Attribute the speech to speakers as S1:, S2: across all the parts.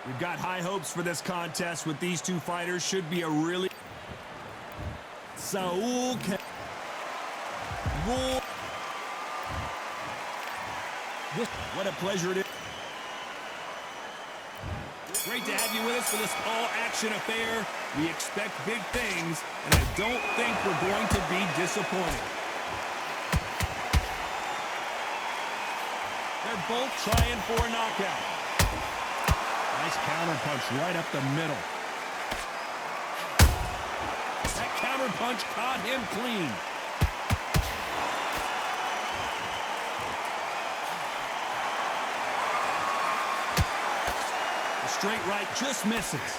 S1: We've got high hopes for this contest with these two fighters. Should be a really... Saul can... What a pleasure it is. Great to have you with us for this all-action affair. We expect big things, and I don't think we're going to be disappointed. They're both trying for a knockout. Nice counter punch right up the middle. That counter punch caught him clean. The straight right just misses.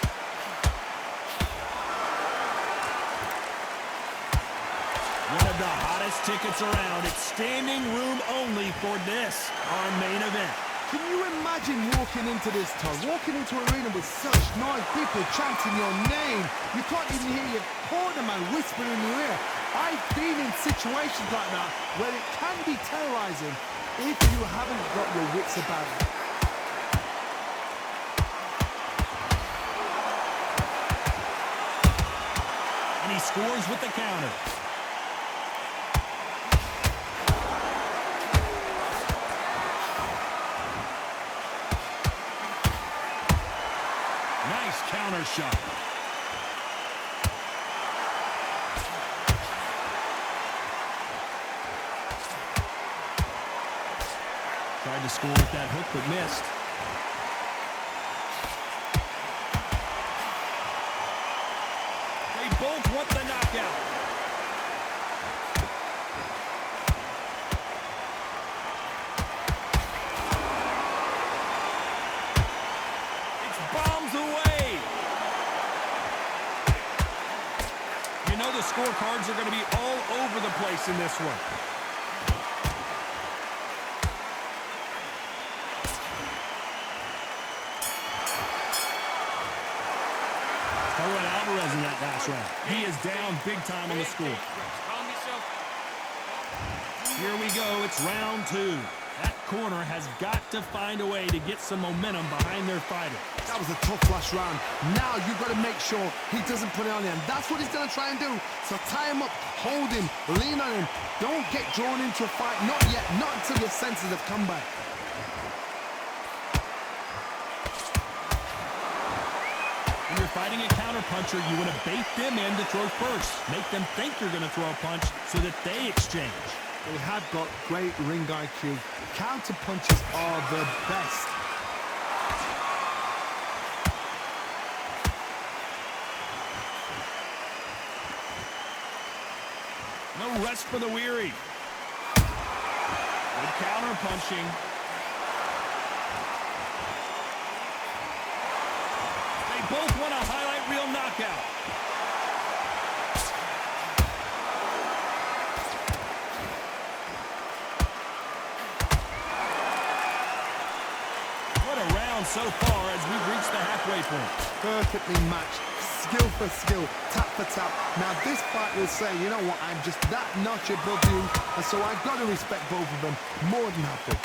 S1: One of the hottest tickets around. It's standing room only for this, our main event.
S2: Can you imagine walking into this town, walking into an arena with such noise, people chanting your name? You can't even hear your cornerman whispering in your ear. I've been in situations like that where it can be terrorizing if you haven't got your wits about it.
S1: And he scores with the counter. Nice counter shot. Tried to score with that hook, but missed. They both want the knockout. Bombs away. You know the scorecards are going to be all over the place in this one. Alvarez in that last round. He is down big time on the score. Here we go. It's round two. That corner has got to find a way to get some momentum behind their fighter.
S2: That was a tough last round. Now you've got to make sure he doesn't put it on him. That's what he's going to try and do. So tie him up, hold him, lean on him. Don't get drawn into a fight. Not yet. Not until your senses have come back.
S1: When you're fighting a counterpuncher, you want to bait them in to throw first. Make them think you're going to throw a punch so that they exchange.
S2: They have got great ring IQ. Counter punches are the best.
S1: No rest for the weary. Good counter punching. They both want a highlight reel knockout. So far as we've reached the halfway point.
S2: Perfectly matched, skill for skill, tap for tap. Now this fight will say, you know what, I'm just that notch above you, and so I've got to respect both of them more than happy.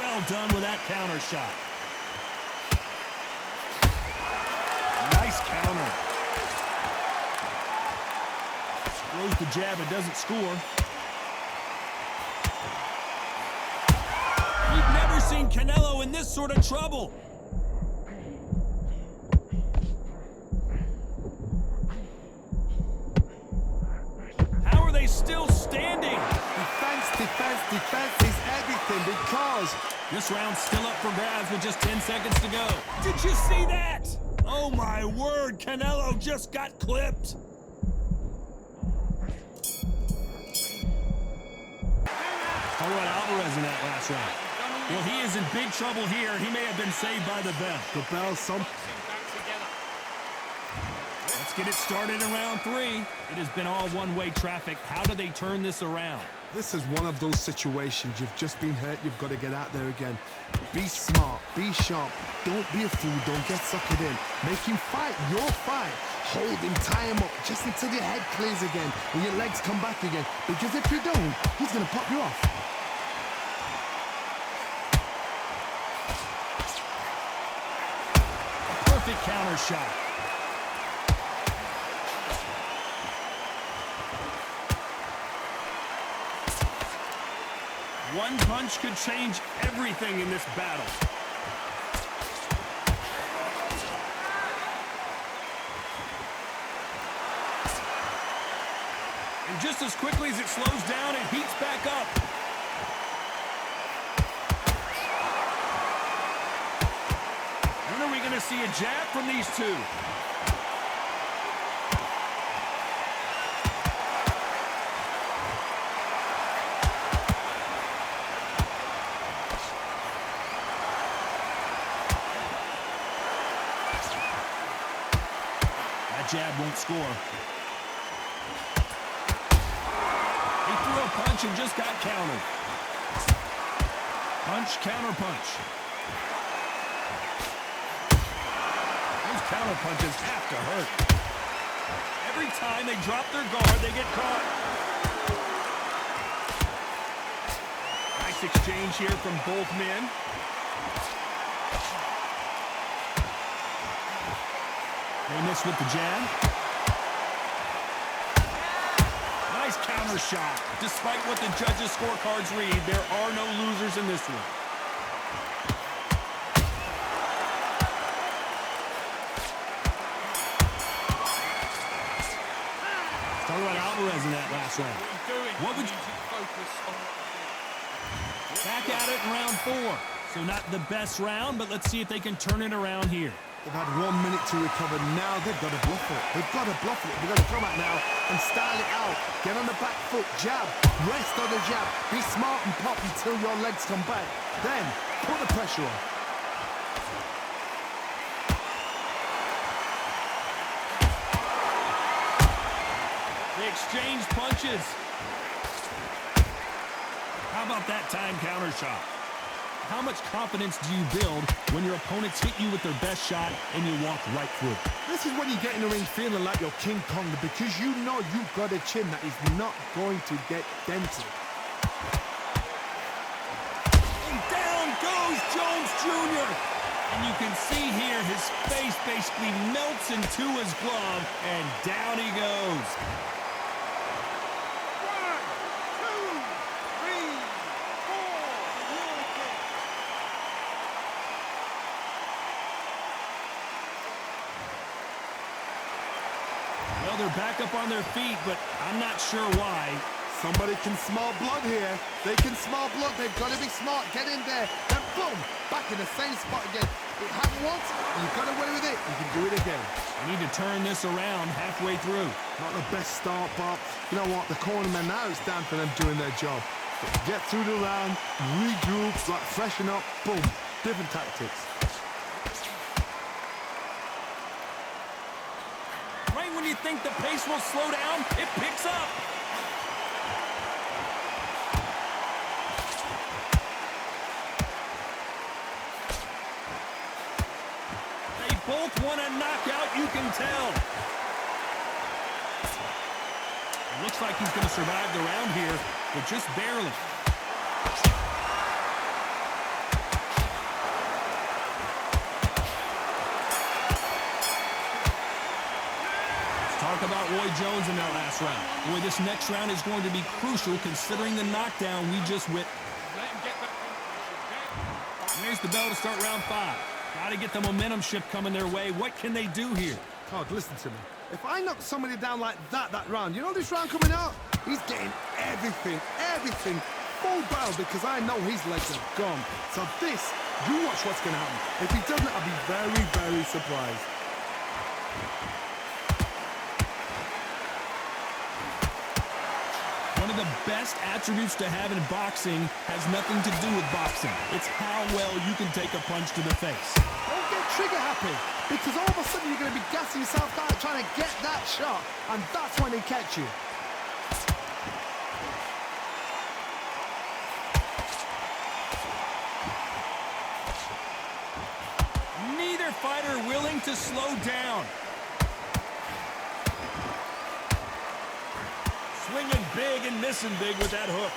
S1: Well done with that counter shot. Nice counter. Throws the jab, it doesn't score. Seen Canelo in this sort of trouble. How are they still standing?
S2: Defense, defense, defense is everything because
S1: this round's still up for grabs with just 10 seconds to go. Did you see that? Oh my word, Canelo just got clipped. How about Alvarez in that last round? Well, he is in big trouble here. He may have been saved by the bell.
S2: The bell,
S1: Let's get it started in round three. It has been all one-way traffic. How do they turn this around?
S2: This is one of those situations. You've just been hurt. You've got to get out there again. Be smart. Be sharp. Don't be a fool. Don't get suckered in. Make him fight your fight. Hold him, tie him up, just until your head clears again and your legs come back again. Because if you don't, he's going to pop you off.
S1: Terrific counter shot. One punch could change everything in this battle. And just as quickly as it slows down, it heats back up. When are we going to see a jab from these two? That jab won't score. He threw a punch and just got countered. Punch, counter punch. Those counter punches have to hurt. Every time they drop their guard, they get caught. Nice exchange here from both men. They miss with the jab. Nice counter shot. Despite what the judges' scorecards read, there are no losers in this one. Let's talk about Alvarez in that last round. What would you focus on? Back at it in round 4. So not the best round, but let's see if they can turn it around here.
S2: They've had 1 minute to recover. Now they've got to bluff it. They've got to bluff it. They've got to come out now and style it out. Get on the back foot, jab, rest on the jab. Be smart and pop until your legs come back. Then put the pressure on.
S1: They exchange punches. How about that time counter shot? How much confidence do you build when your opponents hit you with their best shot and you walk right through?
S2: This is when you get in the ring feeling like you're King Kong because you know you've got a chin that is not going to get dented.
S1: And down goes Jones Jr. And you can see here his face basically melts into his glove and down he goes. Well, they're back up on their feet, but I'm not sure why.
S2: Somebody can smell blood here. They can smell blood. They've got to be smart. Get in there. Then boom, back in the same spot again. It happened once. You got away with it. You can do it again.
S1: I need to turn this around halfway through.
S2: Not the best start, but you know what? The cornermen now, it's down for them doing their job. Get through the round, regroup, like freshen up, boom. Different tactics.
S1: Right when you think the pace will slow down, it picks up. They both want a knockout, you can tell. It looks like he's going to survive the round here, but just barely. Talk about Roy Jones in that last round. Boy, this next round is going to be crucial considering the knockdown we just witnessed. There's the bell to start round 5. Got to get the momentum shift coming their way. What can they do here?
S2: Oh, listen to me. If I knock somebody down like that round, you know this round coming out? He's getting everything, full barrel because I know his legs are gone. So this, you watch what's going to happen. If he doesn't, I'll be very, very surprised.
S1: One of the best attributes to have in boxing has nothing to do with boxing. It's how well you can take a punch to the face.
S2: Don't get trigger happy, because all of a sudden you're going to be gassing yourself out trying to get that shot, and that's when they catch you.
S1: Neither fighter willing to slow down. Swinging big and missing big with that hook.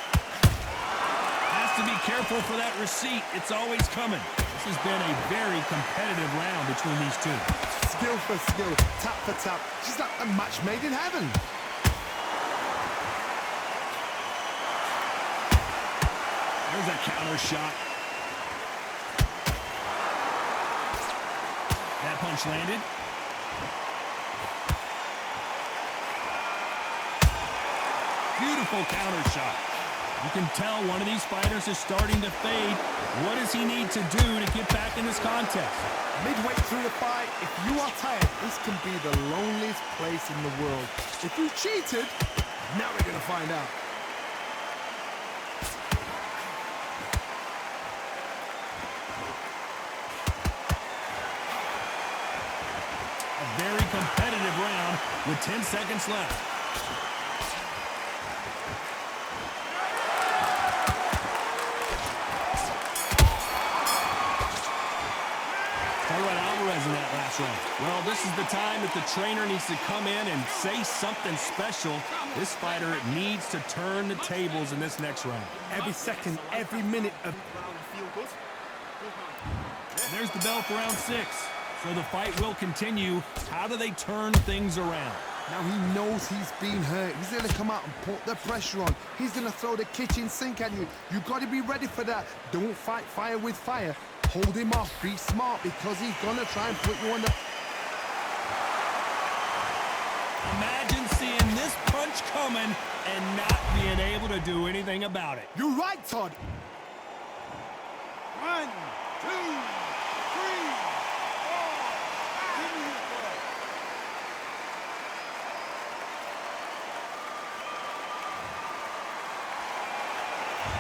S1: Has to to be careful for that receipt. It's always coming. This has been a very competitive round between these two.
S2: Skill for skill, tap for tap. Just like a match made in heaven.
S1: There's a counter shot. That punch landed. Beautiful counter shot. You can tell one of these fighters is starting to fade. What does he need to do to get back in this contest?
S2: Midway through the fight, if you are tired, this can be the loneliest place in the world. If you cheated, now we're going to find out.
S1: A very competitive round with 10 seconds left. Alvarez in that last round. Well, this is the time that the trainer needs to come in and say something special. This fighter needs to turn the tables in this next round.
S2: Every second, every minute of...
S1: There's the bell for round 6. So the fight will continue. How do they turn things around?
S2: Now he knows he's been hurt. He's going to come out and put the pressure on. He's going to throw the kitchen sink at you. You've got to be ready for that. Don't fight fire with fire. Hold him off. Be smart because he's going to try and put you on the...
S1: Imagine seeing this punch coming and not being able to do anything about it.
S2: You're right, Todd.
S3: 1, 2, 3, 4.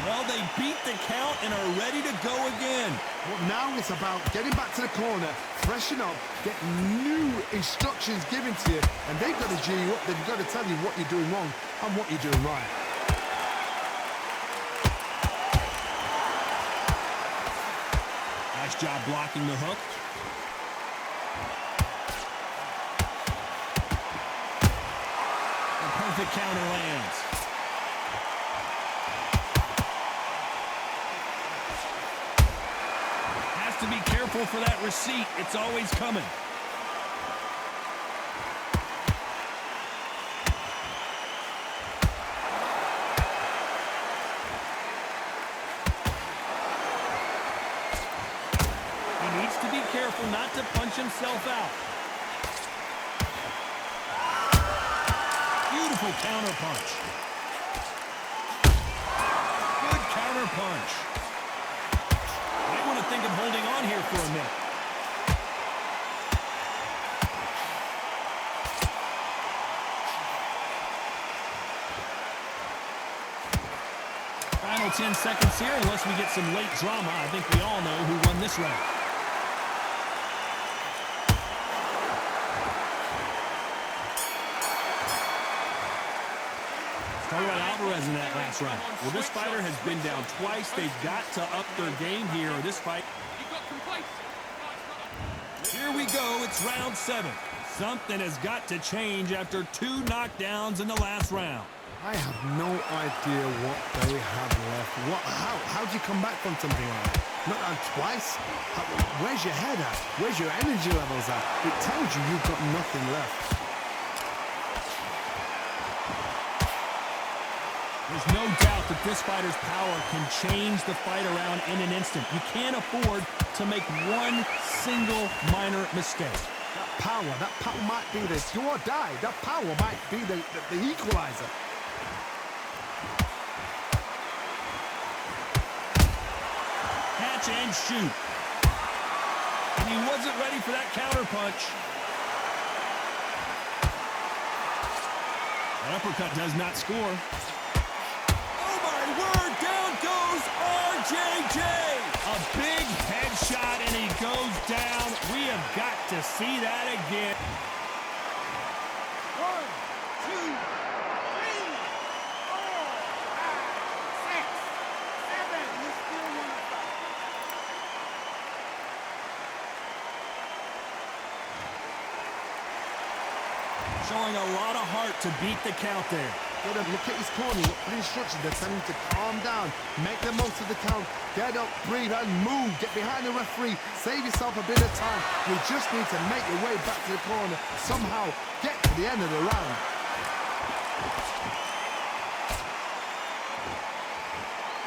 S1: Well, they beat the count and are ready to go again.
S2: Well, now it's about getting back to the corner, freshen up, get new instructions given to you, and they've got to G you up. They've got to tell you what you're doing wrong and what you're doing right.
S1: Nice job blocking the hook. The perfect counter lands. To be careful for that receipt. It's always coming. He needs to be careful not to punch himself out. Beautiful counter punch. Good counter punch. I want to think of holding on here for a minute. Final 10 seconds here, unless we get some late drama. I think we all know who won this round. Talk about Alvarez in that last round. Well, this fighter has been down twice. They've got to up their game here, or this fight... Here we go. It's round 7. Something has got to change after 2 knockdowns in the last round.
S2: I have no idea what they have left. How do you come back from something like that? Not on twice? Where's your head at? Where's your energy levels at? It tells you you've got nothing left.
S1: There's no doubt that this fighter's power can change the fight around in an instant. You can't afford to make one single minor mistake.
S2: That power might be the do or die. That power might be the equalizer.
S1: Catch and shoot. And he wasn't ready for that counter punch. That uppercut does not score. Word, down goes RJJ. A big headshot, and he goes down. We have got to see that again.
S3: 1, 2, 3, 4, 5, 6, 7. You still want to fight.
S1: Showing a lot of heart to beat the count there.
S2: Get him, look at his corner, look for the instructions. They're telling him to calm down, make the most of the count, get up, breathe, and move. Get behind the referee, save yourself a bit of time. You just need to make your way back to the corner, somehow get to the end of the round.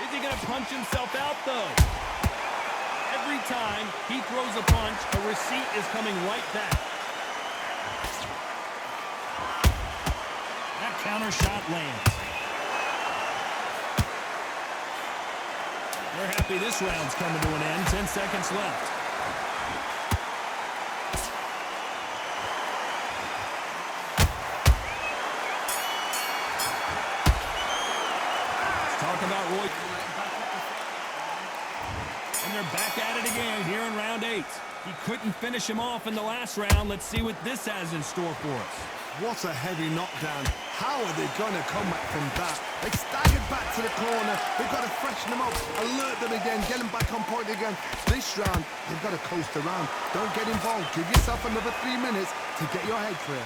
S1: Is he going to punch himself out, though? Every time he throws a punch, a receipt is coming right back. That counter shot lands. They're happy this round's coming to an end. 10 seconds left. Let's talk about Roy. And they're back at it again here in round 8. He couldn't finish him off in the last round. Let's see what this has in store for us.
S2: What a heavy knockdown. How are they going to come back from that? They staggered back to the corner. They've got to freshen them up, alert them again, get them back on point again. This round, they've got to coast around. Don't get involved. Give yourself another 3 minutes to get your head clear.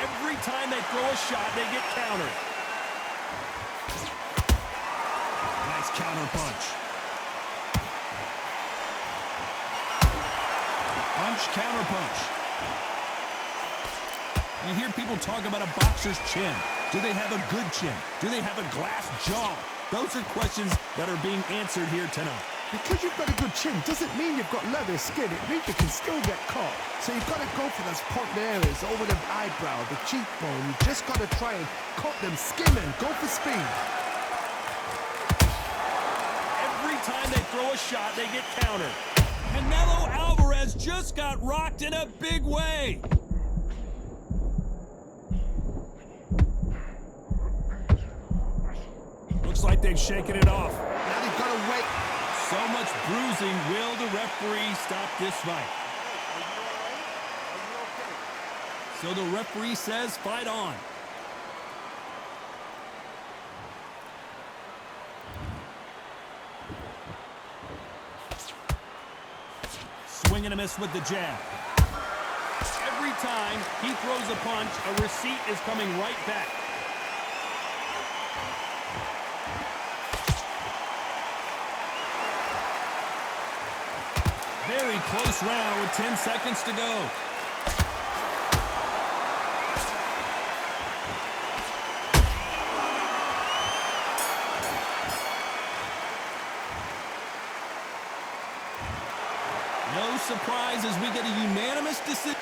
S1: Every time they throw a shot, they get countered. Nice counter punch. Punch, counter punch. You hear people talk about a boxer's chin. Do they have a good chin? Do they have a glass jaw? Those are questions that are being answered here tonight.
S2: Because you've got a good chin doesn't mean you've got leather skin. It means you can still get caught. So you've got to go for those point areas over the eyebrow, the cheekbone. You've just got to try and cut them, skim them, go for speed.
S1: Every time they throw a shot, they get countered. Canelo Alvarez just got rocked in a big way. Looks like they've shaken it off.
S2: Now they've got to wait.
S1: So much bruising. Will the referee stop this fight? So the referee says fight on. Swing and a miss with the jab. Every time he throws a punch, a receipt is coming right back. Very close round with 10 seconds to go. No surprise as we get a unanimous decision.